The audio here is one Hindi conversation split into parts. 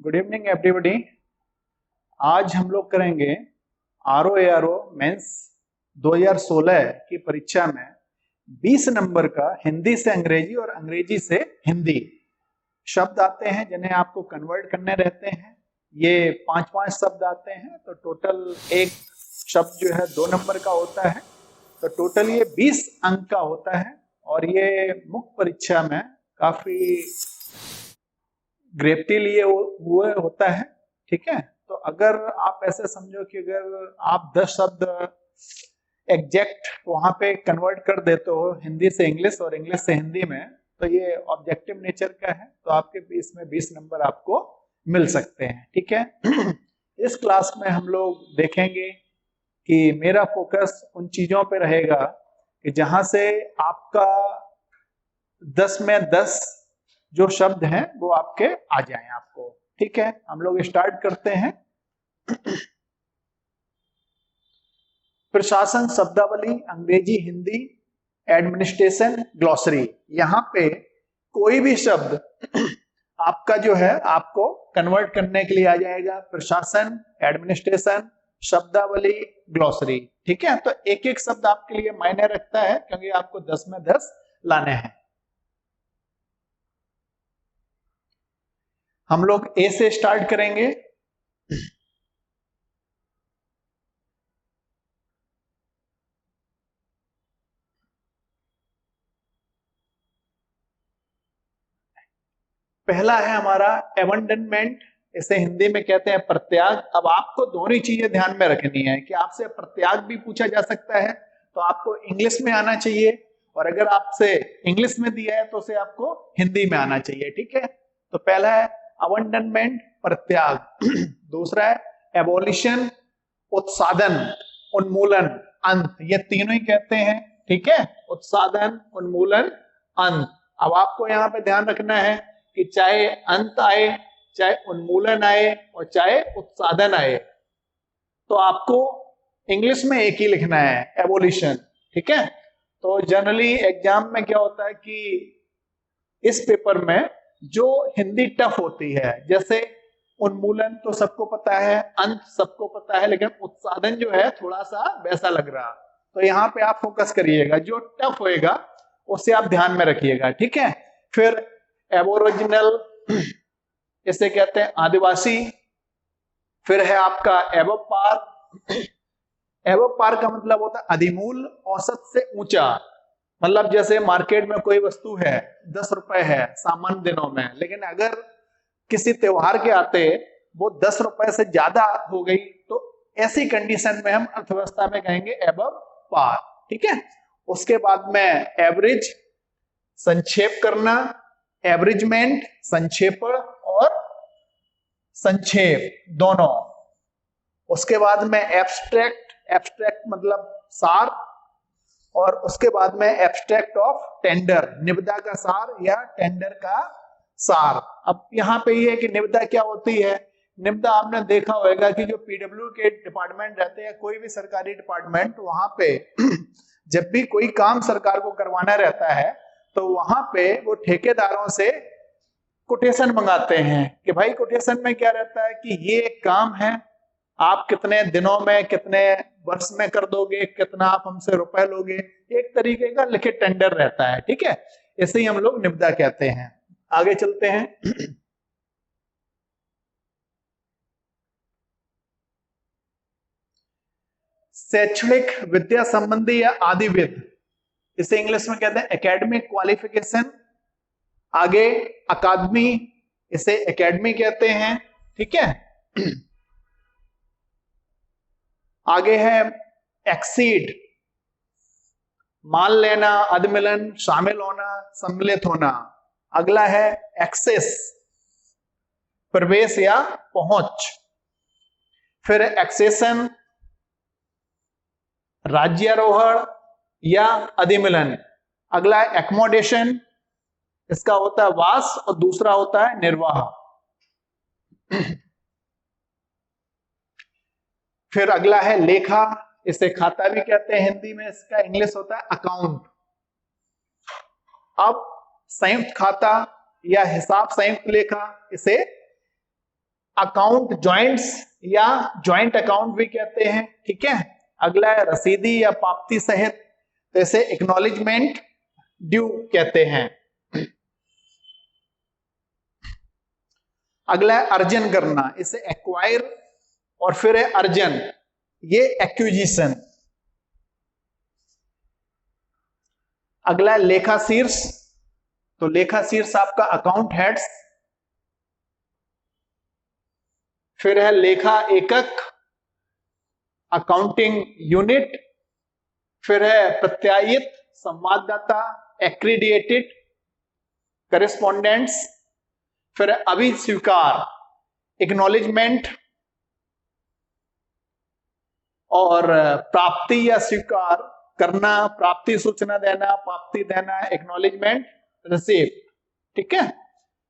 Good evening everybody. आज हम लोग करेंगे RO मेंस 2016 की परीक्षा में 20 नंबर का हिंदी से अंग्रेजी और अंग्रेजी से हिंदी शब्द आते हैं जिन्हें आपको कन्वर्ट करने रहते हैं। ये 5-5 शब्द आते हैं, तो टोटल एक शब्द जो है 2 नंबर का होता है। तो टोटल ये 20 अंक का होता है और ये मुख्य परीक्षा में काफी ग्रेप्टी लिए हुए होता है। ठीक है, तो अगर आप ऐसे समझो कि अगर आप 10 शब्द एग्जैक्ट वहां पे कन्वर्ट कर देते हो हिंदी से इंग्लिश और इंग्लिश से हिंदी में, तो ये ऑब्जेक्टिव नेचर का है, तो आपके इसमें 20 नंबर आपको मिल सकते हैं। ठीक है। इस क्लास में हम लोग देखेंगे कि मेरा फोकस उन चीजों पे रहेगा कि जहां से आपका 10 में 10 जो शब्द हैं वो आपके आ जाएं आपको। ठीक है, हम लोग स्टार्ट करते हैं। प्रशासन शब्दावली अंग्रेजी हिंदी एडमिनिस्ट्रेशन ग्लॉसरी। यहां पे कोई भी शब्द आपका जो है आपको कन्वर्ट करने के लिए आ जाएगा। प्रशासन, एडमिनिस्ट्रेशन, शब्दावली, ग्लॉसरी। ठीक है, तो एक एक शब्द आपके लिए मायने रखता है क्योंकि आपको 10 में 10 लाने हैं। हम लोग ए से स्टार्ट करेंगे। पहला है हमारा एबंडनमेंट, इसे हिंदी में कहते हैं परित्याग। अब आपको दोनों चीजें ध्यान में रखनी है कि आपसे परित्याग भी पूछा जा सकता है तो आपको इंग्लिश में आना चाहिए, और अगर आपसे इंग्लिश में दिया है तो उसे आपको हिंदी में आना चाहिए। ठीक है, तो पहला है अबंडनमेंट, परित्याग। दूसरा है एबोलिशन, उत्सादन, उन्मूलन, अंत। ये तीनों ही कहते हैं। ठीक है, उत्सादन, उन्मूलन, अंत। अब आपको यहाँ पे ध्यान रखना है कि चाहे अंत आए, चाहे उन्मूलन आए और चाहे उत्सादन आए, तो आपको इंग्लिश में एक ही लिखना है, एबोलिशन। ठीक है, तो जनरली एग्जाम में क्या होता है कि इस पेपर में जो हिंदी टफ होती है, जैसे उन्मूलन तो सबको पता है, अंत सबको पता है, लेकिन उत्सादन जो है थोड़ा सा वैसा लग रहा, तो यहाँ पे आप फोकस करिएगा, जो टफ होएगा उसे आप ध्यान में रखिएगा। ठीक है, फिर एबोरिजिनल, इसे कहते हैं आदिवासी। फिर है आपका एबव पार। एबव पार का मतलब होता है अधिमूल, औसत से ऊंचा। मतलब जैसे मार्केट में कोई वस्तु है 10 रुपए है सामान्य दिनों में, लेकिन अगर किसी त्योहार के आते वो 10 रुपए से ज्यादा हो गई, तो ऐसी कंडीशन में हम अर्थव्यवस्था में कहेंगे एबव पार। ठीक है, उसके बाद में एवरेज, संक्षेप करना, एवरेजमेंट, संक्षेपण और संक्षेप दोनों। उसके बाद में एब्स्ट्रैक्ट, एब्स्ट्रैक्ट मतलब सार, और उसके बाद में एब्स्ट्रैक्ट ऑफ टेंडर, निविदा का सार या टेंडर का सार। अब यहाँ पे ये है कि निविदा क्या होती है। निविदा आपने देखा होगा कि जो पीडब्ल्यू के डिपार्टमेंट रहते हैं, कोई भी सरकारी डिपार्टमेंट, वहां पे जब भी कोई काम सरकार को करवाना रहता है तो वहां पे वो ठेकेदारों से कोटेशन मंगाते हैं कि भाई कोटेशन में क्या रहता है कि ये एक काम है, आप कितने दिनों में, कितने वर्ष में कर दोगे, कितना आप हमसे रुपए लोगे, एक तरीके का लिखित टेंडर रहता है। ठीक है, इसे ही हम लोग निविदा कहते हैं। आगे चलते हैं। शैक्षणिक विद्या संबंधी या आदिविद, इसे इंग्लिश में कहते हैं एकेडमिक क्वालिफिकेशन। आगे अकादमी, इसे एकेडमी कहते हैं। ठीक है, आगे है एक्सीड, मान लेना, अधिमिलन, शामिल होना, सम्मिलित होना। अगला है एक्सेस, प्रवेश या पहुंच। फिर एक्सेशन, राज्यारोहण या अधिमिलन। अगला है एकोमोडेशन, इसका होता है वास और दूसरा होता है निर्वाह। फिर अगला है लेखा, इसे खाता भी कहते हैं हिंदी में, इसका इंग्लिश होता है अकाउंट। अब संयुक्त खाता या हिसाब संयुक्त लेखा, इसे अकाउंट जॉइंट्स या जॉइंट अकाउंट भी कहते हैं, ठीक है। अगला है रसीदी या पावती सहित, तो इसे एक्नॉलेजमेंट ड्यू कहते हैं। अगला है अर्जन करना, इसे एक्वायर, और फिर है अर्जन, ये एक्विजिशन। अगला है लेखा शीर्ष, तो लेखा शीर्ष आपका अकाउंट हेड्स। फिर है लेखा एकक, अकाउंटिंग यूनिट। फिर है प्रत्यायित, संवाददाता, एक्रीडिएटेड, करेस्पॉन्डेंट्स। फिर है अभिस्वीकार, एक्नॉलेजमेंट। और प्राप्ति या स्वीकार करना, प्राप्ति सूचना देना, प्राप्ति देना, एक्नॉलेजमेंट, रिसीप्ट, ठीक है।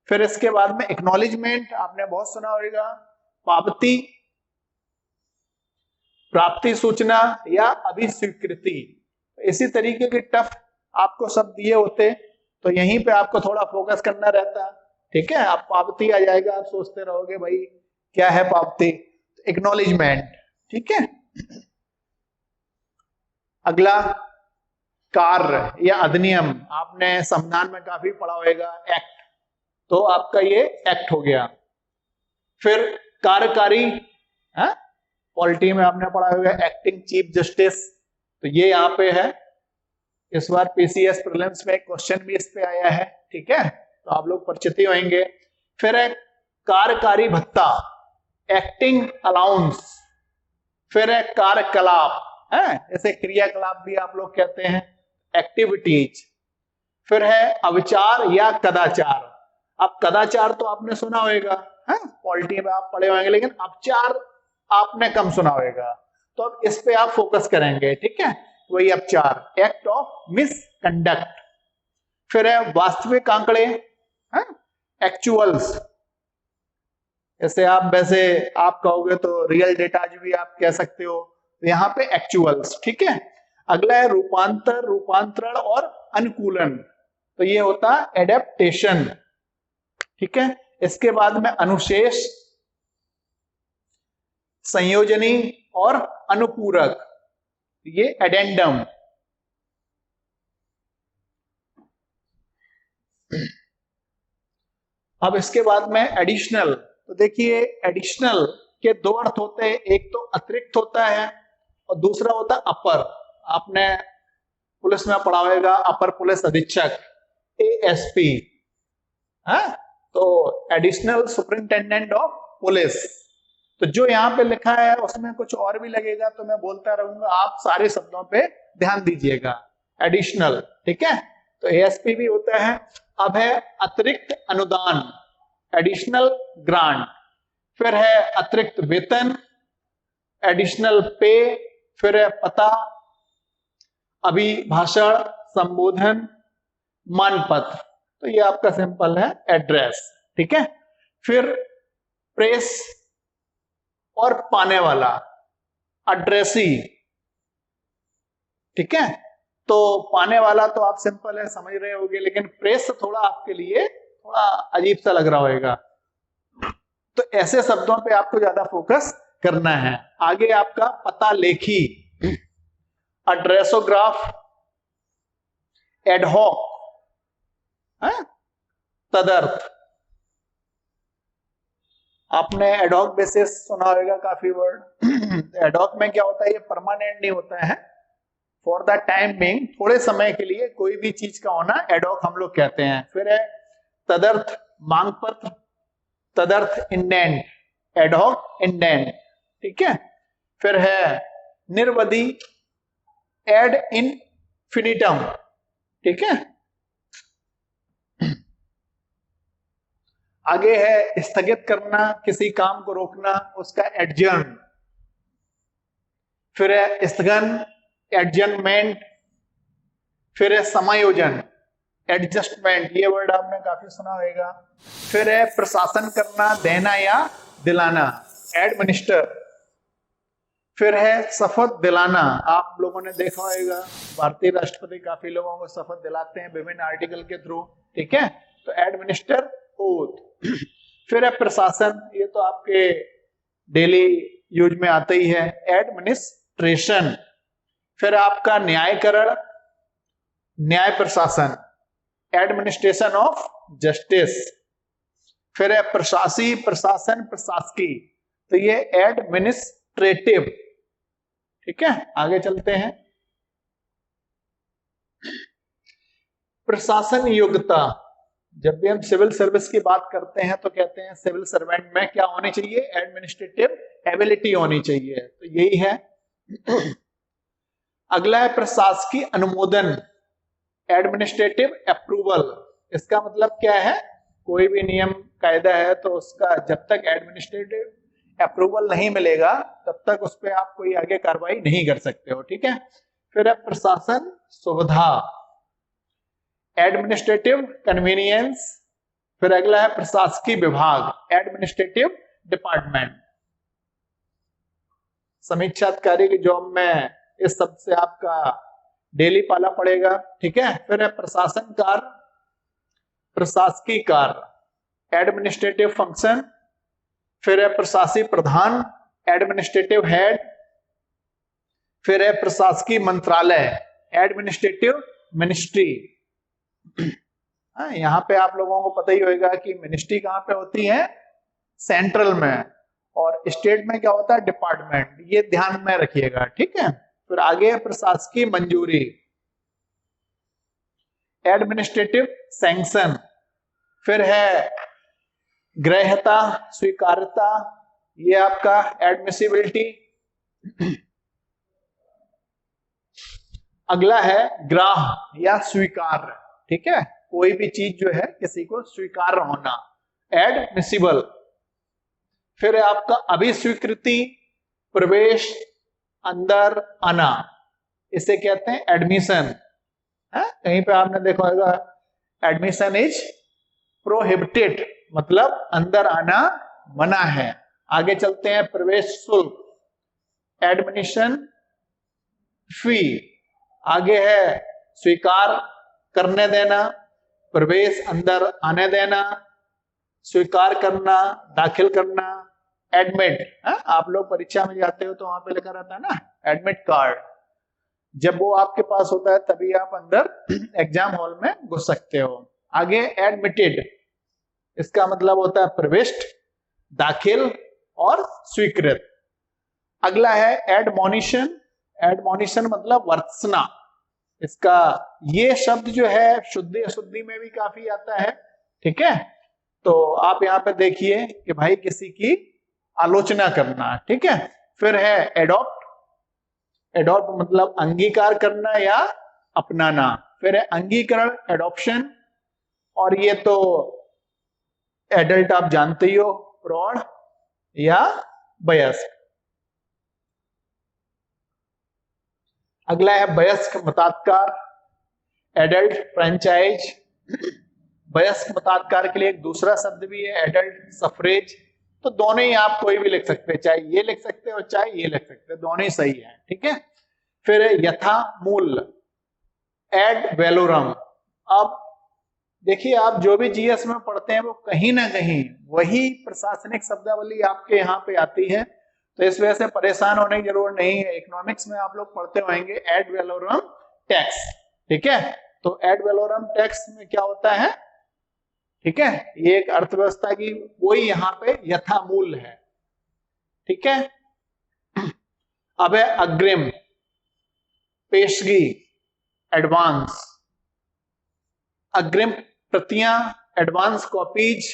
फिर इसके बाद में एक्नॉलेजमेंट आपने बहुत सुना होगा, पावती, प्राप्ति सूचना या अभिस्वीकृति। इसी तरीके के टफ आपको शब्द दिए होते, तो यहीं पे आपको थोड़ा फोकस करना रहता, ठीक है। आप पावती आ जाएगा, आप सोचते रहोगे भाई क्या है पावती, एक्नॉलेजमेंट, ठीक है। अगला कार्य या अधिनियम, आपने संविधान में काफी पढ़ा होगा एक्ट, तो आपका ये एक्ट हो गया। फिर कार्यकारी, पॉलिटी में आपने पढ़ा होगा एक्टिंग चीफ जस्टिस, तो ये यहाँ पे है। इस बार पीसीएस प्रीलिम्स में क्वेश्चन भी इस पे आया है, ठीक है, तो आप लोग परिचित ही होंगे। फिर है कार्यकारी भत्ता, एक्टिंग अलाउंस। फिर है कार्यकलाप, जैसे क्रियाकलाप भी आप लोग कहते हैं, एक्टिविटीज। फिर है अविचार या कदाचार। अब कदाचार तो आपने सुना होगा, पॉलिटी में आप पढ़े होंगे, लेकिन अपचार आपने कम सुना होगा, तो अब इस पे आप फोकस करेंगे, ठीक है। वही अपचार, एक्ट ऑफ मिसकंडक्ट। फिर है वास्तविक आंकड़े, एक्चुअल्स, जैसे आप वैसे आप कहोगे तो रियल डेटा भी आप कह सकते हो, तो यहाँ पे एक्चुअल्स, ठीक है। अगला है रूपांतर, रूपांतरण और अनुकूलन, तो ये होता है एडेप्टेशन, ठीक है। इसके बाद में अनुशेष, संयोजनी और अनुपूरक, ये एडेंडम। अब इसके बाद में एडिशनल, तो देखिए एडिशनल के दो अर्थ होते हैं, एक तो अतिरिक्त होता है और दूसरा होता है अपर। आपने पुलिस में पढ़ा होगा अपर पुलिस अधीक्षक, एएसपी, तो एडिशनल सुपरिंटेंडेंट ऑफ पुलिस। तो जो यहाँ पे लिखा है उसमें कुछ और भी लगेगा, तो मैं बोलता रहूंगा, आप सारे शब्दों पे ध्यान दीजिएगा। एडिशनल, ठीक है, तो एएसपी भी होता है। अब है अतिरिक्त अनुदान, एडिशनल ग्रांट। फिर है अतिरिक्त वेतन, एडिशनल पे। फिर है पता, अभिभाषण, संबोधन, मानपत्र, तो ये आपका सिंपल है एड्रेस, ठीक है। फिर प्रेस और पाने वाला, एड्रेसी, ठीक है। तो पाने वाला तो आप सिंपल है, समझ रहे होंगे, लेकिन प्रेस थोड़ा आपके लिए थोड़ा अजीब सा लग रहा होगा, तो ऐसे शब्दों पे आपको ज्यादा फोकस करना है। आगे आपका पता लेखी, एड्रेसोग्राफ, एडहॉक, तदर्थ। आपने एडहॉक बेसिस सुना होगा काफी वर्ड। एडहॉक में क्या होता है, ये परमानेंट नहीं होता है, फॉर द टाइम बिंग, थोड़े समय के लिए कोई भी चीज का होना एडहॉक हम लोग कहते हैं। फिर है तदर्थ मांग पत्र, तदर्थ इंडेंट, एडहॉक इंडेंट, ठीक है। फिर है निर्वधि, एड इनफिनिटम, ठीक है। आगे है स्थगित करना, किसी काम को रोकना, उसका एडजर्न। फिर है स्थगन, एडजर्नमेंट। फिर है समायोजन, एडजस्टमेंट, ये वर्ड आपने काफी सुना होगा। फिर है प्रशासन करना, देना या दिलाना, एडमिनिस्टर। फिर है शपथ दिलाना, आप लोगों ने देखा होगा भारतीय राष्ट्रपति काफी लोगों को शपथ दिलाते हैं विभिन्न आर्टिकल के थ्रू, ठीक है, तो एडमिनिस्टर ओथ। फिर है प्रशासन, ये तो आपके डेली यूज में आते ही है, एडमिनिस्ट्रेशन। फिर आपका न्यायकरण, न्याय प्रशासन, एडमिनिस्ट्रेशन ऑफ जस्टिस। फिर है प्रशासी, प्रशासन, प्रशासकी, तो ये एडमिनिस्ट्रेटिव। ठीक है, आगे चलते हैं। प्रशासन योग्यता, जब भी हम सिविल सर्विस की बात करते हैं तो कहते हैं सिविल सर्वेंट में क्या होनी चाहिए, एडमिनिस्ट्रेटिव एबिलिटी होनी चाहिए, तो यही है। अगला है प्रशासकीय अनुमोदन, एडमिनिस्ट्रेटिव अप्रूवल। इसका मतलब क्या है, कोई भी नियम कायदा है तो उसका जब तक एडमिनिस्ट्रेटिव अप्रूवल नहीं मिलेगा तब तक उस पर आप कोई आगे कार्रवाई नहीं कर सकते हो। ठीक है, फिर है प्रशासन सुविधा, एडमिनिस्ट्रेटिव कन्वीनियंस। फिर अगला है प्रशासकीय विभाग, एडमिनिस्ट्रेटिव डिपार्टमेंट। समीक्षाधिकारी की जॉब में इस शब्द से आपका डेली पाला पड़ेगा। ठीक है, फिर है प्रशासन कार्य, प्रशासकीय कार्य, एडमिनिस्ट्रेटिव फंक्शन। फिर है प्रशासकीय प्रधान, एडमिनिस्ट्रेटिव हेड। फिर है प्रशासकीय मंत्रालय, एडमिनिस्ट्रेटिव मिनिस्ट्री। यहाँ पे आप लोगों को पता ही होगा कि मिनिस्ट्री कहाँ पे होती है, सेंट्रल में, और स्टेट में क्या होता है, डिपार्टमेंट। ये ध्यान में रखिएगा। ठीक है, फिर आगे है प्रशासकीय मंजूरी, एडमिनिस्ट्रेटिव सैंक्शन। फिर है ग्राह्यता, स्वीकार्यता, ये आपका एडमिसिबिलिटी। अगला है ग्राह्य या स्वीकार्य। ठीक है, कोई भी चीज जो है किसी को स्वीकार्य होना, एडमिसिबल। फिर है आपका अभिस्वीकृति, प्रवेश, अंदर आना, इसे कहते हैं एडमिशन। कहीं पे आपने देखा होगा एडमिशन इज प्रोहिबिटेड, मतलब अंदर आना मना है। आगे चलते हैं, प्रवेश शुल्क, एडमिशन फी। आगे है स्वीकार करने देना, प्रवेश अंदर आने देना, स्वीकार करना, दाखिल करना, एडमिट। आप लोग परीक्षा में जाते हो तो वहां पे लिखा रहता है ना एडमिट कार्ड, जब वो आपके पास होता है तभी आप अंदर एग्जाम हॉल में घुस सकते हो। आगे एडमिटेड, इसका मतलब होता है प्रविष्ट, दाखिल और स्वीकृत। अगला है एडमोनिशन, एडमोनिशन मतलब वर्त्सना। इसका ये शब्द जो है शुद्धि अशुद्धि में भी काफी आता है। ठीक है, तो आप यहाँ पे देखिए कि भाई किसी की आलोचना करना। ठीक है, फिर है एडॉप्ट, एडॉप्ट मतलब अंगीकार करना या अपनाना। फिर है अंगीकरण, एडॉप्शन, और ये तो एडल्ट आप जानते ही हो, प्रौढ़ या वयस्क। अगला है वयस्क मताधिकार, एडल्ट फ्रेंचाइज। वयस्क मताधिकार के लिए एक दूसरा शब्द भी है, एडल्ट सफरेज। तो दोनों ही आप कोई भी लिख सकते हैं, चाहे ये लिख सकते हो चाहे ये लिख सकते हैं, दोनों ही सही है। ठीक है, फिर यथा मूल, एड वैलोरम। अब देखिए, आप जो भी जीएस में पढ़ते हैं वो कहीं ना कहीं वही प्रशासनिक शब्दावली आपके यहाँ पे आती है, तो इस वजह से परेशान होने की जरूरत नहीं है। इकोनॉमिक्स में आप लोग पढ़ते होंगे एड वैलोरम टैक्स। ठीक है, तो एड वैलोरम टैक्स में क्या होता है, ठीक है, ये एक अर्थव्यवस्था की वही यहाँ पे यथामूल है। ठीक है, अब है अग्रिम, पेशगी, एडवांस। अग्रिम प्रतियां, एडवांस कॉपीज।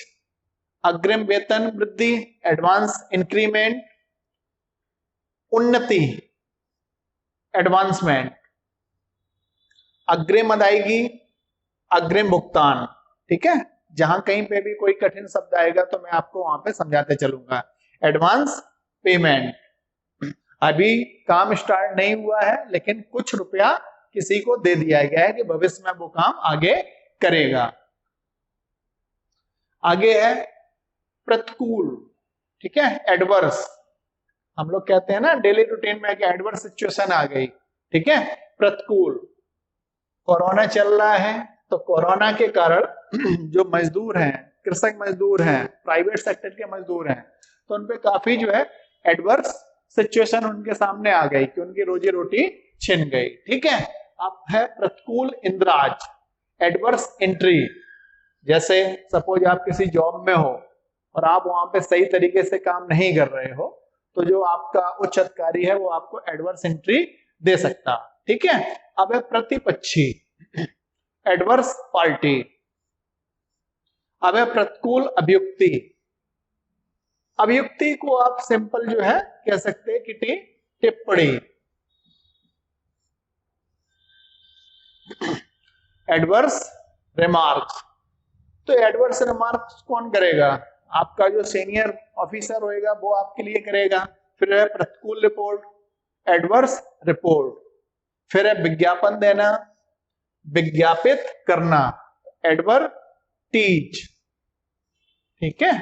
अग्रिम वेतन वृद्धि, एडवांस इंक्रीमेंट। उन्नति, एडवांसमेंट। अग्रिम अदायगी, अग्रिम भुगतान। ठीक है, जहां कहीं पे भी कोई कठिन शब्द आएगा तो मैं आपको वहां पे समझाते चलूंगा। एडवांस पेमेंट, अभी काम स्टार्ट नहीं हुआ है लेकिन कुछ रुपया किसी को दे दिया गया है कि भविष्य में वो काम आगे करेगा। आगे है प्रतिकूल। ठीक है, एडवर्स, हम लोग कहते हैं ना डेली रूटीन में कि एडवर्स सिचुएशन आ गई। ठीक है, प्रतिकूल, कोरोना चल रहा है तो कोरोना के कारण जो मजदूर हैं, कृषक मजदूर हैं, प्राइवेट सेक्टर के मजदूर हैं, तो उनपे काफी जो है एडवर्स सिचुएशन उनके सामने आ गई कि उनकी रोजी रोटी छिन गई। ठीक है, अब है प्रतिकूल इंद्राज, एडवर्स एंट्री। जैसे सपोज आप किसी जॉब में हो और आप वहां पे सही तरीके से काम नहीं कर रहे हो, तो जो आपका उच्च अधिकारी है वो आपको एडवर्स एंट्री दे सकता। ठीक है, अब है प्रतिपक्षी, एडवर्स पार्टी। अब है प्रतिकूल अभियुक्ति। अभियुक्ति को आप सिंपल जो है कह सकते हैं कि टिप्पणी। एडवर्स रिमार्क्स, तो एडवर्स रिमार्क्स कौन करेगा? आपका जो सीनियर ऑफिसर होएगा वो आपके लिए करेगा। फिर है प्रतिकूल रिपोर्ट, एडवर्स रिपोर्ट। फिर है विज्ञापन देना, विज्ञापित करना, एडवर्टीज। ठीक है,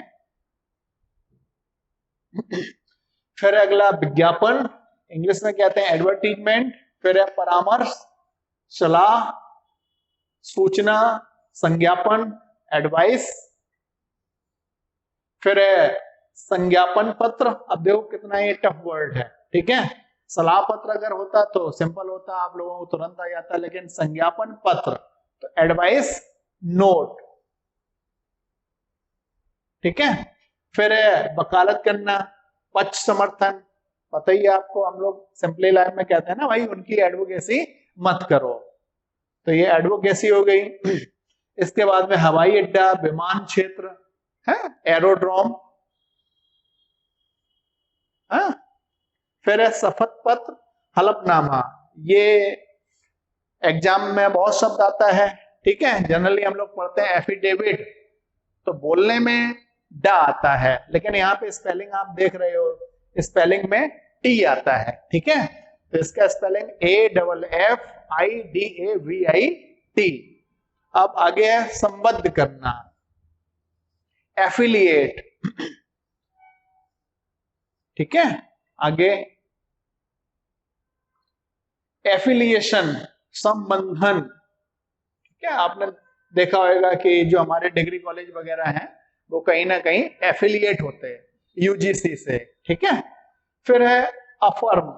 फिर अगला विज्ञापन, इंग्लिश में कहते हैं एडवर्टीजमेंट। फिर है परामर्श, सलाह, सूचना, संज्ञापन, एडवाइस। फिर है संज्ञापन पत्र। अब देखो कितना ये टफ वर्ड है। ठीक है, सलाह पत्र अगर होता तो सिंपल होता, आप लोगों को तुरंत आ जाता, लेकिन संज्ञापन पत्र तो एडवाइस नोट। ठीक है, फिर है वकालत करना, पक्ष समर्थन। पता ही है आपको, हम लोग सिंपली लाइन में कहते हैं ना भाई उनकी एडवोकेसी मत करो, तो ये एडवोकेसी हो गई। इसके बाद में हवाई अड्डा, विमान क्षेत्र है, एरोड्रोम है। फिर है शपथ पत्र, हलफनामा। ये एग्जाम में बहुत शब्द आता है। ठीक है, जनरली हम लोग पढ़ते हैं एफिडेविट, तो बोलने में डा आता है, लेकिन यहाँ पे स्पेलिंग आप देख रहे हो, स्पेलिंग में टी आता है। ठीक है, तो इसका स्पेलिंग AFFIDAVIT। अब आगे है संबद्ध करना, एफिलिएट। ठीक है, आगे एफिलिएशन, संबंधन। ठीक है, आपने देखा होगा कि जो हमारे डिग्री कॉलेज वगैरह हैं वो कहीं ना कहीं एफिलिएट होते हैं यूजीसी से। ठीक है, फिर है अफर्म।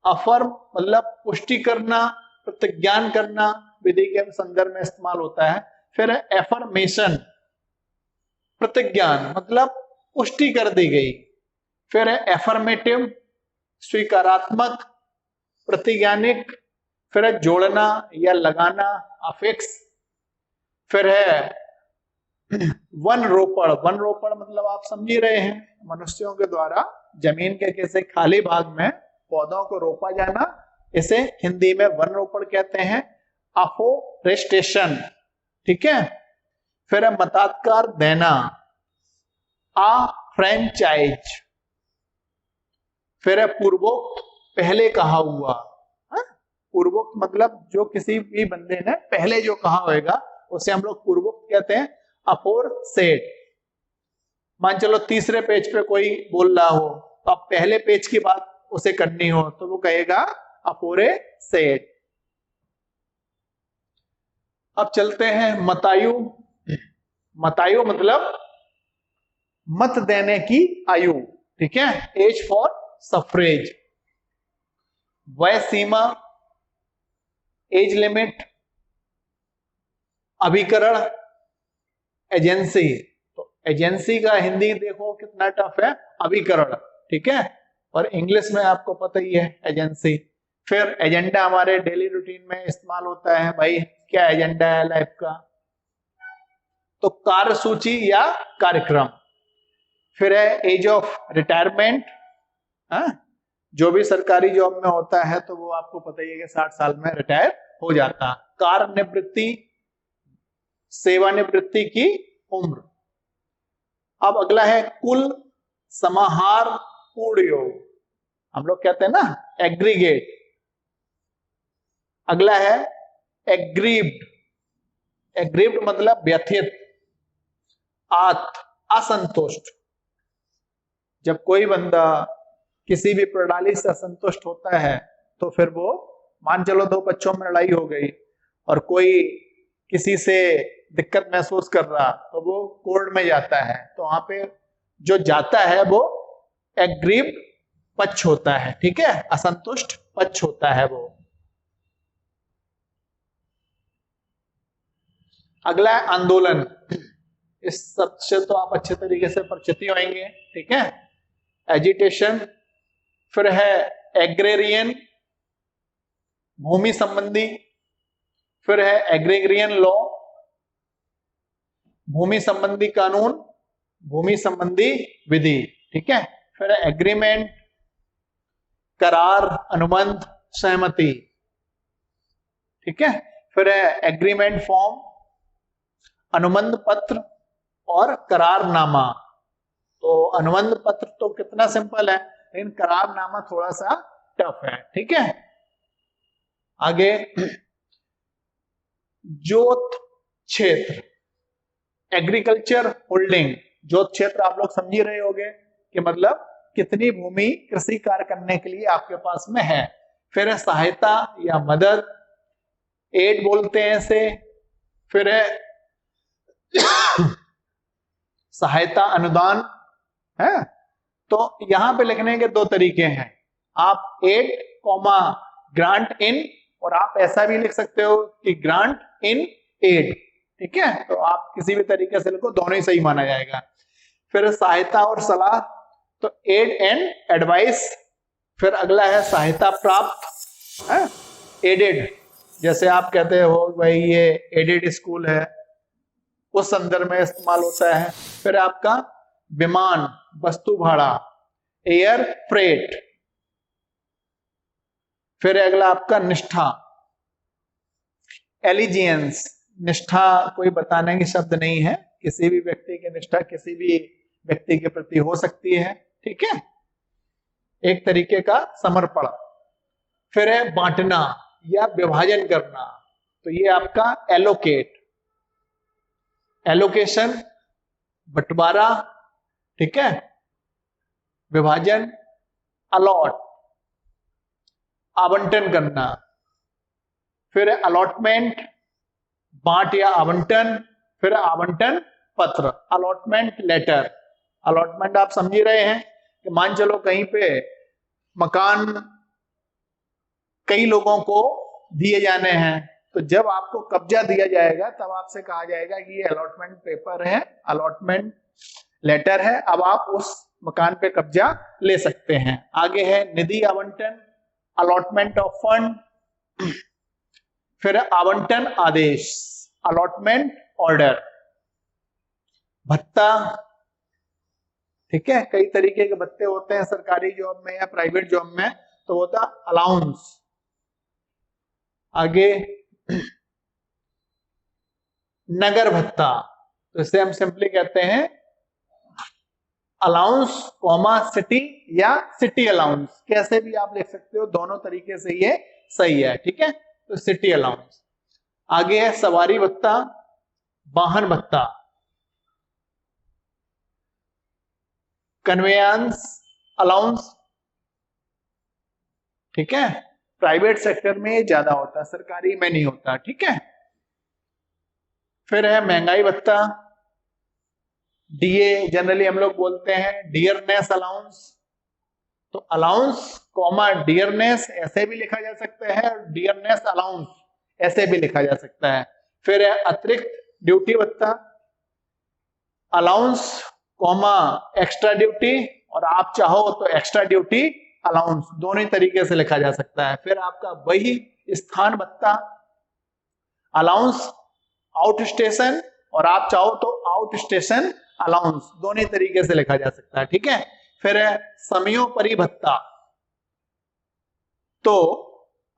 अफर्म मतलब पुष्टि करना, प्रतिज्ञान करना, विधि के संदर्भ में इस्तेमाल होता है। फिर है एफर्मेशन, प्रतिज्ञान मतलब पुष्टि कर दी गई। फिर है एफर्मेटिव, स्वीकारात्मक, प्रतिज्ञानिक। फिर है जोड़ना या लगाना, अफिक्स। फिर है वन रोपण। वन रोपण मतलब आप समझ ही रहे हैं, मनुष्यों के द्वारा जमीन के किसी खाली भाग में पौधों को रोपा जाना, इसे हिंदी में वन रोपण कहते हैं। अफोरेस्टेशन। ठीक है, फिर है मताधिकार देना, आ फ्रेंचाइज। फिर है पूर्वोक्त, पहले कहा हुआ। पूर्वोक्त मतलब जो किसी भी बंदे ने पहले जो कहा होगा उसे हम लोग पूर्वोक्त कहते हैं, अफोर सेट। मान चलो तीसरे पेज पे कोई बोल रहा हो, तो अब पहले पेज की बात उसे करनी हो तो वो कहेगा अफोरे सेट। अब चलते हैं मतायु। मतायु मतलब मत देने की आयु। ठीक है, एज फॉर सफरेज। वय सीमा, एज लिमिट। अभिकरण, एजेंसी। तो एजेंसी का हिंदी देखो कितना टफ है, अभिकरण। ठीक है, और इंग्लिश में आपको पता ही है एजेंसी। फिर एजेंडा हमारे डेली रूटीन में इस्तेमाल होता है, भाई क्या एजेंडा है लाइफ का, तो कार्यसूची या कार्यक्रम। फिर है एज ऑफ रिटायरमेंट। जो भी सरकारी जॉब में होता है तो वो आपको पता ही है कि 60 साल में रिटायर हो जाता। कार्य निवृत्ति, सेवानिवृत्ति की उम्र। अब अगला है कुल समाहार पूर्ण योग, हम लोग कहते हैं ना एग्रीगेट। अगला है एग्रीव्ड। एग्रीव्ड मतलब व्यथित, असंतुष्ट। जब कोई बंदा किसी भी प्रणाली से असंतुष्ट होता है तो फिर वो, मान चलो दो बच्चों में लड़ाई हो गई और कोई किसी से दिक्कत महसूस कर रहा तो वो कोर्ट में जाता है, तो वहां पे जो जाता है वो एग्रीव्ड पक्ष होता है, ठीक है, असंतुष्ट पक्ष होता है वो। अगला है आंदोलन। इस शब्द से तो आप अच्छे तरीके से परिचित ही होंगे, ठीक है। एजिटेशन, फिर है एग्रेरियन, भूमि संबंधी, फिर है एग्रेरियन लॉ, भूमि संबंधी कानून, भूमि संबंधी विधि, ठीक है। फिर है एग्रीमेंट, करार, अनुबंध, सहमति, ठीक है। फिर है एग्रीमेंट फॉर्म, अनुबंध पत्र और करारनामा। तो अनुबंध पत्र तो कितना सिंपल है, लेकिन करारनामा थोड़ा सा टफ है, ठीक है। आगे जोत क्षेत्र, एग्रीकल्चर होल्डिंग। जोत क्षेत्र आप लोग समझ ही रहे होंगे कि मतलब कितनी भूमि कृषि कार्य करने के लिए आपके पास में है। फिर है सहायता या मदद, एड बोलते हैं इसे। फिर है सहायता, अनुदान है। तो यहां पे लिखने के दो तरीके हैं, आप एड कॉमा ग्रांट इन, और आप ऐसा भी लिख सकते हो कि ग्रांट इन एड, ठीक है। तो आप किसी भी तरीके से लिखो, दोनों ही सही माना जाएगा। फिर सहायता और सलाह, तो एड एंड एडवाइस। फिर अगला है सहायता प्राप्त, है एडेड, जैसे आप कहते हो भाई ये एडेड स्कूल है, उस संदर्भ में इस्तेमाल होता है। फिर आपका विमान, वस्तु भाड़ा, एयर फ्रेट। फिर अगला आपका निष्ठा, एलिजियंस। निष्ठा कोई बताने की शब्द नहीं है, किसी भी व्यक्ति की निष्ठा किसी भी व्यक्ति के प्रति हो सकती है, ठीक है, एक तरीके का समर्पण। फिर है बांटना या विभाजन करना, तो ये आपका एलोकेट, एलोकेशन, बंटवारा, ठीक है, विभाजन, अलॉट, आवंटन करना। फिर अलॉटमेंट, बांट या आवंटन। फिर आवंटन पत्र, अलॉटमेंट लेटर। अलॉटमेंट आप समझ ही रहे हैं कि मान चलो कहीं पे मकान कई लोगों को दिए जाने हैं, तो जब आपको कब्जा दिया जाएगा तब आपसे कहा जाएगा कि ये अलॉटमेंट पेपर है, अलॉटमेंट लेटर है, अब आप उस मकान पे कब्जा ले सकते हैं। आगे है निधि आवंटन, अलॉटमेंट ऑफ फंड। फिर आवंटन आदेश, अलॉटमेंट ऑर्डर। भत्ता, ठीक है, कई तरीके के भत्ते होते हैं सरकारी जॉब में या प्राइवेट जॉब में, तो होता अलाउंस। आगे नगर भत्ता, तो इसे हम सिंपली कहते हैं अलाउंस कॉमा सिटी या सिटी अलाउंस, कैसे भी आप लिख सकते हो, दोनों तरीके से ये सही है, ठीक है। तो सिटी अलाउंस। आगे है सवारी भत्ता, वाहन भत्ता, कन्वेयांस अलाउंस, ठीक है। प्राइवेट सेक्टर में ज्यादा होता है, सरकारी में नहीं होता, ठीक है। फिर है महंगाई भत्ता, डीए जनरली हम लोग बोलते हैं डियरनेस अलाउंस, तो अलाउंस कॉमा डियरनेस ऐसे भी लिखा जा सकता है, डियरनेस अलाउंस ऐसे भी लिखा जा सकता है। फिर है अतिरिक्त ड्यूटी भत्ता, अलाउंस कॉमा एक्स्ट्रा ड्यूटी, और आप चाहो तो एक्स्ट्रा ड्यूटी अलाउंस, दोनों ही तरीके से लिखा जा सकता है। फिर आपका वही स्थान भत्ता, अलाउंस आउट स्टेशन, और आप चाहो तो आउट स्टेशन अलाउंस, दोनों ही तरीके से लिखा जा सकता है, ठीक है। फिर है समयोपरि भत्ता, तो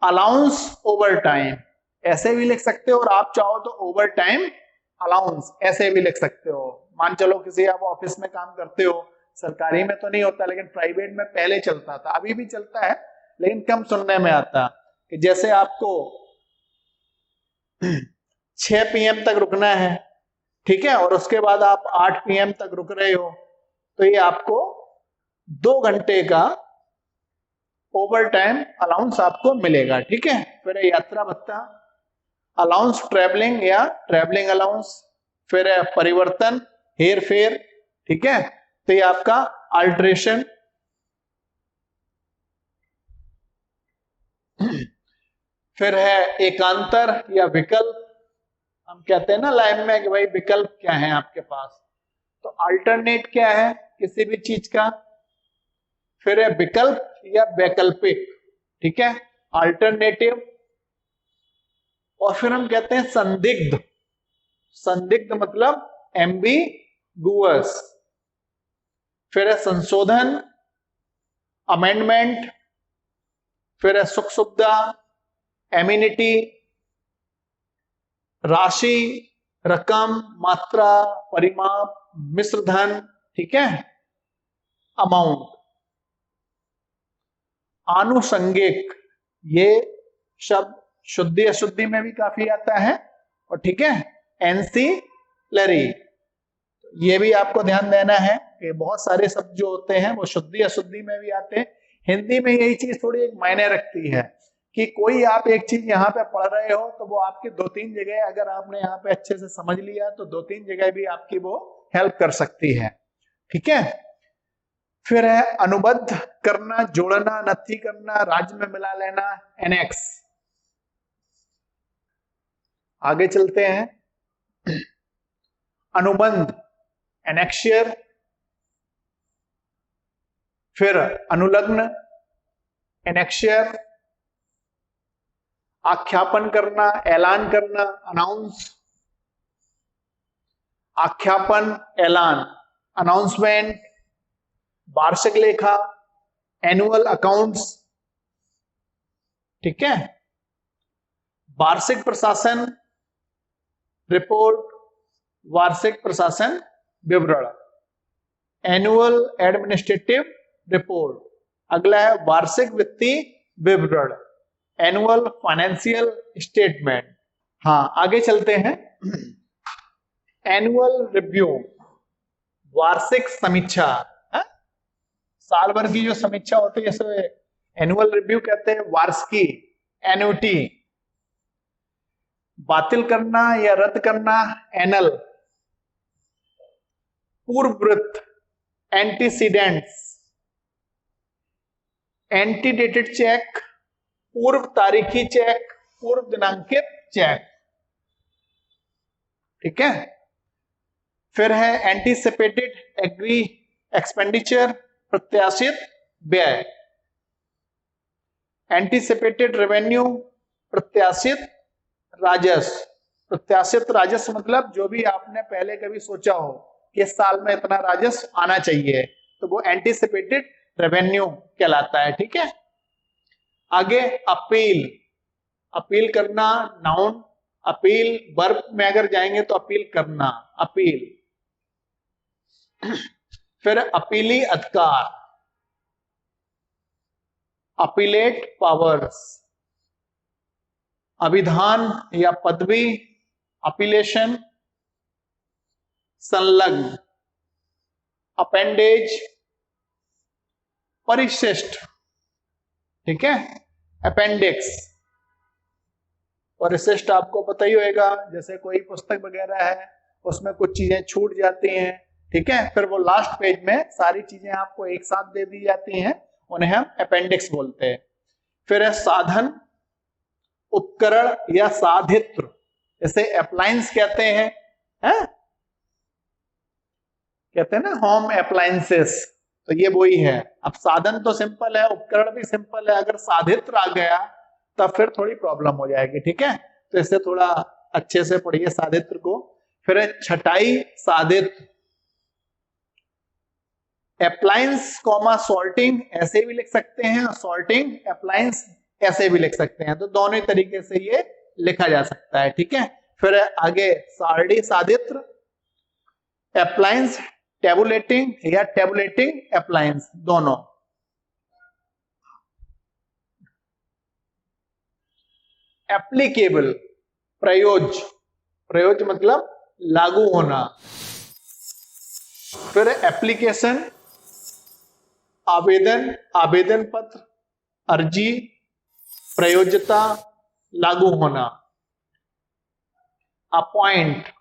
अलाउंस ओवर टाइम ऐसे भी लिख सकते हो, और आप चाहो तो ओवर टाइम अलाउंस ऐसे भी लिख सकते हो। मान चलो किसी आप ऑफिस में काम करते हो, सरकारी में तो नहीं होता लेकिन प्राइवेट में पहले चलता था, अभी भी चलता है लेकिन कम सुनने में आता, कि जैसे आपको 6 PM तक रुकना है, ठीक है, और उसके बाद आप 8 PM तक रुक रहे हो, तो ये आपको 2 घंटे का ओवर टाइम अलाउंस आपको मिलेगा, ठीक है। फिर यात्रा भत्ता, अलाउंस ट्रेवलिंग या ट्रेवलिंग अलाउंस। फिर है परिवर्तन, हेर फेर, ठीक है, तो ये आपका अल्ट्रेशन। फिर है एकांतर या विकल्प। हम कहते हैं ना लाइफ में कि भाई विकल्प क्या है आपके पास, तो अल्टरनेट क्या है किसी भी चीज का। फिर है विकल्प या वैकल्पिक, ठीक है, अल्टरनेटिव। और फिर हम कहते हैं संदिग्ध। संदिग्ध मतलब एम्बिगुअस। फिर है संशोधन, अमेंडमेंट। फिर है सुख सुविधा, एमिनिटी। राशि, रकम, मात्रा, परिमाप, मिश्र धन, ठीक है, अमाउंट। आनुषंगिक, ये शब्द शुद्धि अशुद्धि में भी काफी आता है, और ठीक है, एंसिलरी, ये भी आपको ध्यान देना है कि बहुत सारे शब्द जो होते हैं वो शुद्धि अशुद्धि में भी आते हैं। हिंदी में यही चीज थोड़ी एक मायने रखती है कि कोई आप एक चीज यहाँ पे पढ़ रहे हो तो वो आपकी दो तीन जगह अगर आपने यहाँ पे अच्छे से समझ लिया तो दो तीन जगह भी आपकी वो हेल्प कर सकती है, ठीक है। फिर है अनुबद्ध करना, जोड़ना, नथी करना, राज्य में मिला लेना, एनेक्स। आगे चलते हैं। अनुबंध, एनेक्शियर। फिर अनुलग्न, एनेक्शियर। आख्यापन करना, ऐलान करना, अनाउंस। आख्यापन, ऐलान, अनाउंसमेंट। वार्षिक लेखा, एनुअल अकाउंट्स, ठीक है। वार्षिक प्रशासन रिपोर्ट, वार्षिक प्रशासन विवरण, एनुअल एडमिनिस्ट्रेटिव रिपोर्ट। अगला है वार्षिक वित्तीय विवरण, एनुअल फाइनेंशियल स्टेटमेंट। हाँ, आगे चलते हैं। एनुअल रिव्यू, वार्षिक समीक्षा। साल भर की जो समीक्षा होती है जैसे एनुअल रिव्यू कहते हैं, वार्षिकी, एन्युटी। बातिल करना या रद्द करना, एनल। पूर्ववृत्त, एंटीसीडेंट्स। एंटीडेटेड चेक, पूर्व तारीखी चेक, पूर्व दिनांकित चेक, ठीक है। फिर है एंटीसिपेटेड एग्री एक्सपेंडिचर, प्रत्याशित व्यय। एंटीसिपेटेड रेवेन्यू, प्रत्याशित राजस्व। प्रत्याशित राजस्व मतलब जो भी आपने पहले कभी सोचा हो कि इस साल में इतना राजस्व आना चाहिए, तो वो एंटीसिपेटेड रेवेन्यू कहलाता है, ठीक है। आगे अपील, अपील करना, नाउन। अपील वर्ब में अगर जाएंगे तो अपील करना, अपील। फिर अपीली अधिकार, अपीलेट पावर्स। अभिधान या पदवी, अपीलेशन। संलग्न, अपेंडेज। परिशिष्ट, ठीक है, अपेंडिक्स। परिशिष्ट आपको पता ही होगा, जैसे कोई पुस्तक वगैरह है उसमें कुछ चीजें छूट जाती हैं, ठीक है, फिर वो लास्ट पेज में सारी चीजें आपको एक साथ दे दी जाती हैं, उन्हें हम अपेंडिक्स बोलते हैं। फिर है साधन, उपकरण या साधित्र, जैसे अप्लायंस कहते हैं, कहते हैं ना होम अप्लायंसेस, तो ये वही है। अब साधन तो सिंपल है, उपकरण भी सिंपल है, अगर साधित्र आ गया तब फिर थोड़ी प्रॉब्लम हो जाएगी, ठीक है। तो इससे थोड़ा अच्छे से पढ़िए साधित्र को। फिर है छटाई, साधित्र। अप्लायंस कॉमा सॉर्टिंग ऐसे भी लिख सकते हैं, सॉर्टिंग अप्लायंस ऐसे भी लिख सकते हैं, तो दोनों तरीके से ये लिखा जा सकता है, ठीक है। फिर आगे सारणी, साधित्र। अप्लायंस टेबुलेटिंग या टेबुलेटिंग अप्लायंस, दोनों। एप्लीकेबल, प्रयोज्य। प्रयोज्य मतलब लागू होना। फिर एप्लीकेशन, आवेदन, आवेदन पत्र, अर्जी, प्रयोज्यता, लागू होना। अपॉइंट,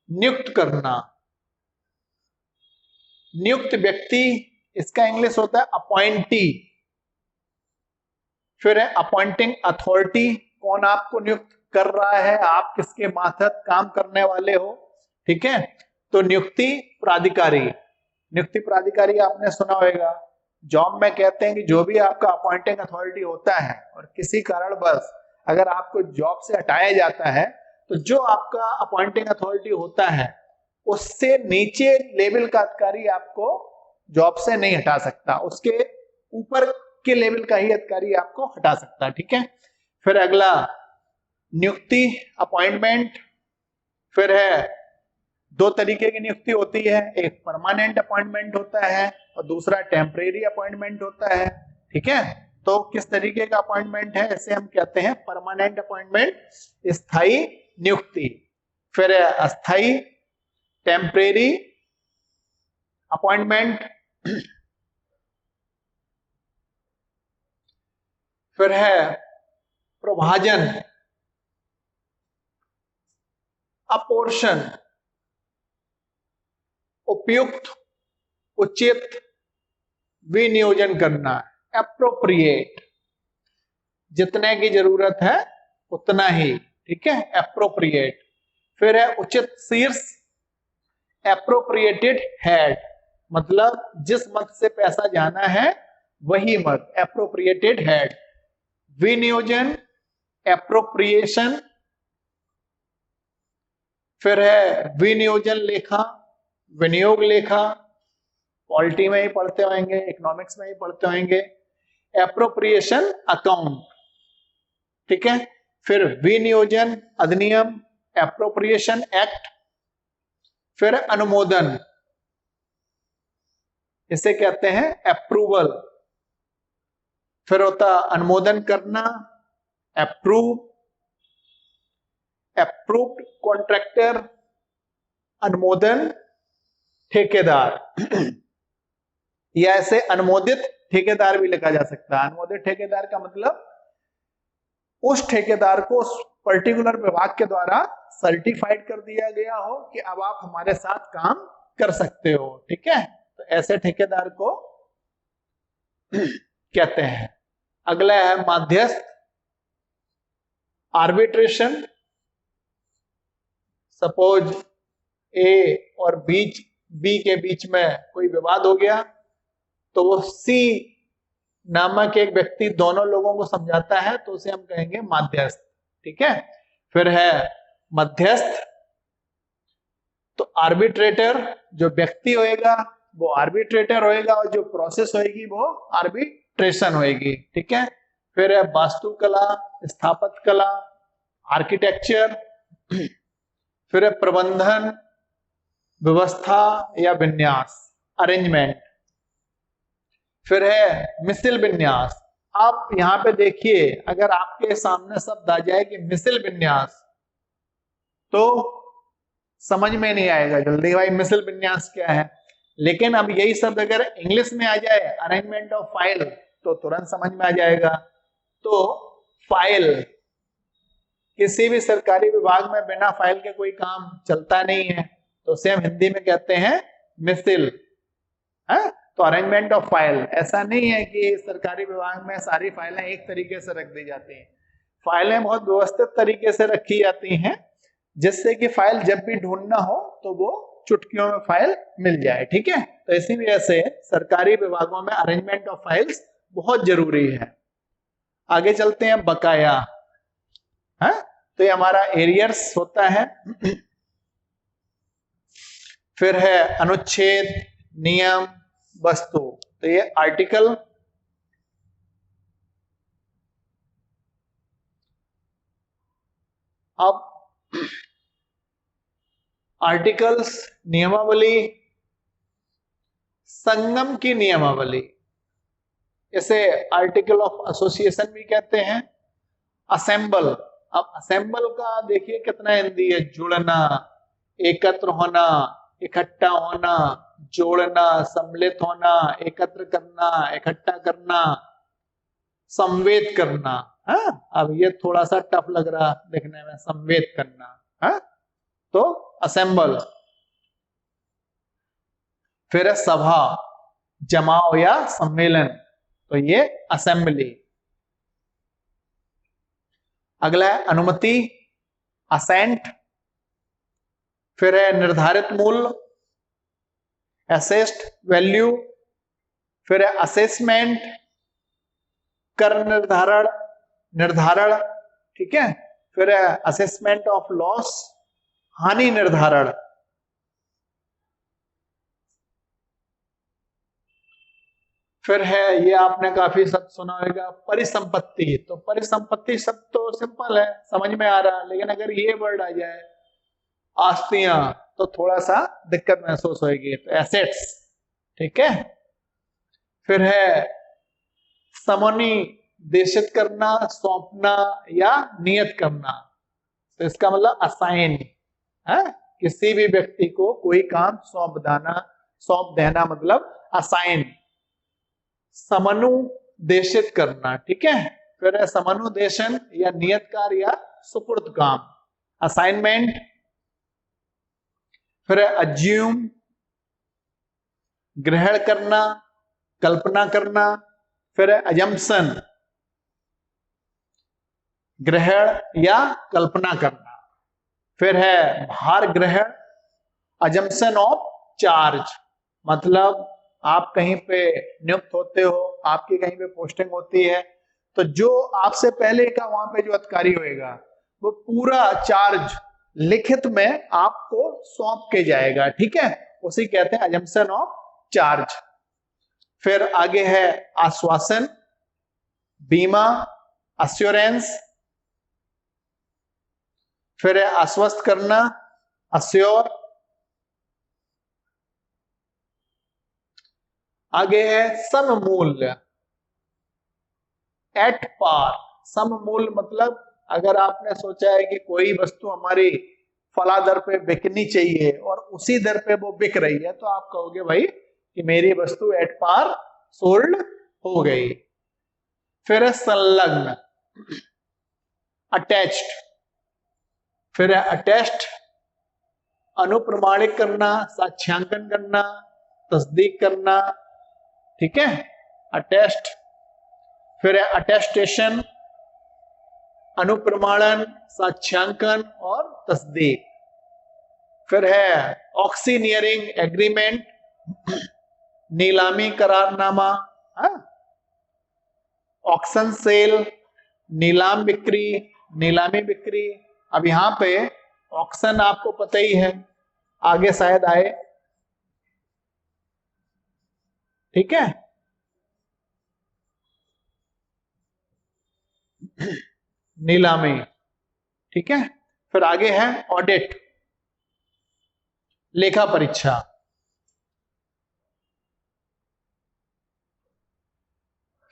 नियुक्त करना। नियुक्त व्यक्ति, इसका इंग्लिश होता है अपॉइंटी। फिर है अपॉइंटिंग अथॉरिटी, कौन आपको नियुक्त कर रहा है, आप किसके मातहत काम करने वाले हो, ठीक है। तो नियुक्ति प्राधिकारी, नियुक्ति प्राधिकारी आपने सुना होगा, जॉब में कहते हैं कि जो भी आपका अपॉइंटिंग अथॉरिटी होता है और किसी कारणवश अगर आपको जॉब से हटाया जाता है तो जो आपका अपॉइंटिंग अथॉरिटी होता है उससे नीचे लेवल का अधिकारी आपको जॉब से नहीं हटा सकता, उसके ऊपर के लेवल का ही अधिकारी आपको हटा सकता है, ठीक है। फिर अगला नियुक्ति अपॉइंटमेंट, फिर है दो तरीके की नियुक्ति होती है, एक परमानेंट अपॉइंटमेंट होता है और दूसरा टेम्परेरी अपॉइंटमेंट होता है, ठीक है। तो किस तरीके का अपॉइंटमेंट है, इसे हम कहते हैं परमानेंट अपॉइंटमेंट, स्थायी नियुक्ति। फिर है अस्थायी टेम्परेरी अपॉइंटमेंट, फिर है प्रभाजन, अपोर्शन, उपयुक्त, उचित, विनियोजन करना, एप्रोप्रिएट, जितने की जरूरत है उतना ही, ठीक है, एप्रोप्रिएट। फिर है उचित शीर्ष, एप्रोप्रिएटेड हेड, मतलब जिस मत से पैसा जाना है वही मत, एप्रोप्रिएटेड हेड। विनियोजन, एप्रोप्रिएशन। फिर है विनियोजन लेखा, विनियोग लेखा, पॉलिटी में ही पढ़ते होंगे, इकोनॉमिक्स में ही पढ़ते होंगे, एप्रोप्रिएशन अकाउंट, ठीक है। फिर विनियोजन अधिनियम, एप्रोप्रिएशन एक्ट। फिर अनुमोदन, इसे कहते हैं अप्रूवल। फिर होता अनुमोदन करना, अप्रूव, अप्रूव्ड कॉन्ट्रैक्टर, अनुमोदन ठेकेदार या ऐसे अनुमोदित ठेकेदार भी लिखा जा सकता है। अनुमोदित ठेकेदार का मतलब उस ठेकेदार को उस पर्टिकुलर विभाग के द्वारा सर्टिफाइड कर दिया गया हो कि अब आप हमारे साथ काम कर सकते हो, ठीक है। तो ऐसे ठेकेदार को कहते हैं। अगला है मध्यस्थ, आर्बिट्रेशन। सपोज ए और बी के बीच में कोई विवाद हो गया तो वो सी नामक एक व्यक्ति दोनों लोगों को समझाता है, तो उसे हम कहेंगे मध्यस्थ, ठीक है। फिर है मध्यस्थ, तो आर्बिट्रेटर, जो व्यक्ति होएगा वो आर्बिट्रेटर होएगा और जो प्रोसेस होएगी वो आर्बिट्रेशन होएगी, ठीक है। फिर है वास्तुकला, स्थापत्य कला, आर्किटेक्चर। फिर है प्रबंधन, व्यवस्था या विन्यास, अरेंजमेंट। फिर है मिसिल विन्यास। आप यहां पे देखिए, अगर आपके सामने शब्द आ जाए कि मिसिल विन्यास तो समझ में नहीं आएगा जल्दी, भाई मिसिल विन्यास क्या है। लेकिन अब यही शब्द अगर इंग्लिश में आ जाए, अरेंजमेंट ऑफ फाइल, तो तुरंत समझ में आ जाएगा। तो फाइल, किसी भी सरकारी विभाग में बिना फाइल के कोई काम चलता नहीं है, तो उसे हम हिंदी में कहते हैं मिसिल, है। तो अरेंजमेंट ऑफ फाइल, ऐसा नहीं है कि सरकारी विभाग में सारी फाइलें एक तरीके से रख दी जाती हैं। फाइलें बहुत व्यवस्थित तरीके से रखी जाती हैं, जिससे कि फाइल जब भी ढूंढना हो तो वो चुटकियों में फाइल मिल जाए, ठीक है। तो इसी वजह से सरकारी विभागों में अरेंजमेंट ऑफ फाइल्स बहुत जरूरी है। आगे चलते हैं, बकाया, है। तो ये हमारा एरियर्स होता है। फिर है अनुच्छेद, नियम, वस्तु, तो ये आर्टिकल। अब आर्टिकल्स, नियमावली, संगम की नियमावली, इसे आर्टिकल ऑफ एसोसिएशन भी कहते हैं। असेंबल, अब असेंबल का देखिए कितना हिंदी है, जुड़ना, एकत्र होना, इकट्ठा होना, जोड़ना, सम्मिलित होना, एकत्र करना, इकट्ठा करना, संवेद करना, है। अब ये थोड़ा सा टफ लग रहा देखने में, संवेद करना, है। तो असेंबल। फिर है सभा, जमाव या सम्मेलन, तो ये असेंबली। अगला है अनुमति, असेंट, फिर है निर्धारित मूल्य, असेस्ड वैल्यू, फिर है असेसमेंट, कर निर्धारण, निर्धारण, ठीक है, फिर है असेसमेंट ऑफ लॉस, हानि निर्धारण, फिर है ये आपने काफी शब्द सुना होगा परिसंपत्ति। तो परिसंपत्ति शब्द तो सिंपल है, समझ में आ रहा है, लेकिन अगर ये वर्ड आ जाए आस्तियां तो थोड़ा सा दिक्कत महसूस होगी। तो एसेट्स, ठीक है, फिर है समनिदेशित करना, सौंपना या नियत करना। तो इसका मतलब असाइन है, किसी भी व्यक्ति को कोई काम सौंप देना मतलब असाइन। समनुदेशित करना, ठीक है, फिर है समनुदेशन या नियत कार्य या सुपुर्द काम, असाइनमेंट, फिर है अज्यूम, ग्रहण करना, कल्पना करना, फिर है अजम्पशन, ग्रहण या कल्पना करना, फिर है भार ग्रहण, अजम्पशन ऑफ चार्ज, मतलब आप कहीं पे नियुक्त होते हो, आपकी कहीं पे पोस्टिंग होती है, तो जो आपसे पहले का वहां पे जो अधिकारी होएगा वो पूरा चार्ज लिखित में आपको सौंप के जाएगा, ठीक है, उसी कहते हैं अजम्पशन ऑफ चार्ज। फिर आगे है आश्वासन, बीमा, अश्योरेंस, फिर है आश्वस्त करना, अश्योर, आगे है सममूल्य, एट पार। सममूल्य मतलब अगर आपने सोचा है कि कोई वस्तु हमारी फला दर पे बिकनी चाहिए और उसी दर पे वो बिक रही है, तो आप कहोगे भाई कि मेरी वस्तु एट पार सोल्ड हो गई। फिर है संलग्न, अटैच्ड, फिर है अटेस्ट, अनुप्रमाणित करना, साक्ष्यांकन करना, तस्दीक करना, ठीक है, अटेस्ट, फिर है अटेस्टेशन, अनुप्रमाणन, साक्ष्यांकन और तस्दीक, फिर है ऑक्सीनियरिंग एग्रीमेंट, नीलामी करारनामा, ऑक्शन सेल, नीलाम बिक्री, नीलामी बिक्री। अब यहां पे ऑक्शन आपको पता ही है, आगे शायद आए, ठीक है, नीलामी, ठीक है, फिर आगे है ऑडिट, लेखा परीक्षा,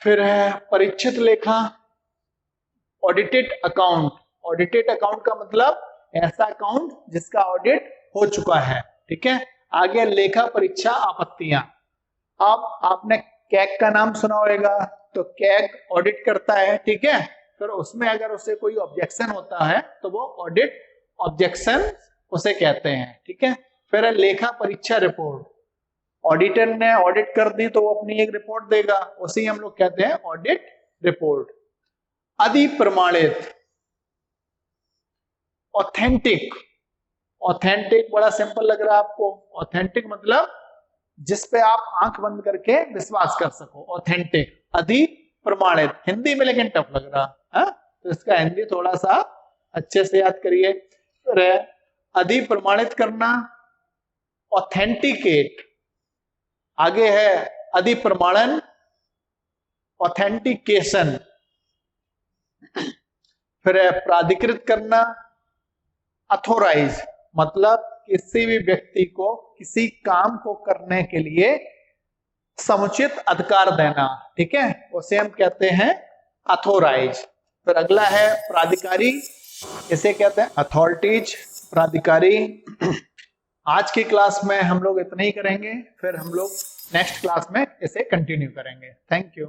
फिर है परीक्षित लेखा, ऑडिटेड अकाउंट। ऑडिटेड अकाउंट का मतलब ऐसा अकाउंट जिसका ऑडिट हो चुका है, ठीक है। आगे लेखा परीक्षा आपत्तियां। अब आपने कैग का नाम सुना होगा, तो कैग ऑडिट करता है, ठीक है, फिर उसमें अगर उसे कोई ऑब्जेक्शन होता है तो वो ऑडिट ऑब्जेक्शन उसे कहते हैं, ठीक है। फिर है लेखा परीक्षा रिपोर्ट, ऑडिटर ने ऑडिट कर दी तो वो अपनी एक रिपोर्ट देगा, उसे हम लोग कहते हैं ऑडिट रिपोर्ट। अधिप्रमाणित, ऑथेंटिक। ऑथेंटिक बड़ा सिंपल लग रहा है आपको, ऑथेंटिक मतलब जिस पे आप आंख बंद करके विश्वास कर सको, ऑथेंटिक। अधिप्रमाणित हिंदी में लेकिन टफ लग रहा है, तो इसका हिंदी थोड़ा सा अच्छे से याद करिए। अधिप्रमाणित करना, ऑथेंटिकेट। आगे है अधिप्रमाणन, ऑथेंटिकेशन। फिर है प्राधिकृत करना, अथोराइज, मतलब किसी भी व्यक्ति को किसी काम को करने के लिए समुचित अधिकार देना, ठीक है, उसे हम कहते हैं अथोराइज। फिर अगला है प्राधिकारी, इसे कहते हैं अथॉरिटीज, प्राधिकारी। आज की क्लास में हम लोग इतना ही करेंगे, फिर हम लोग नेक्स्ट क्लास में इसे कंटिन्यू करेंगे। Thank you.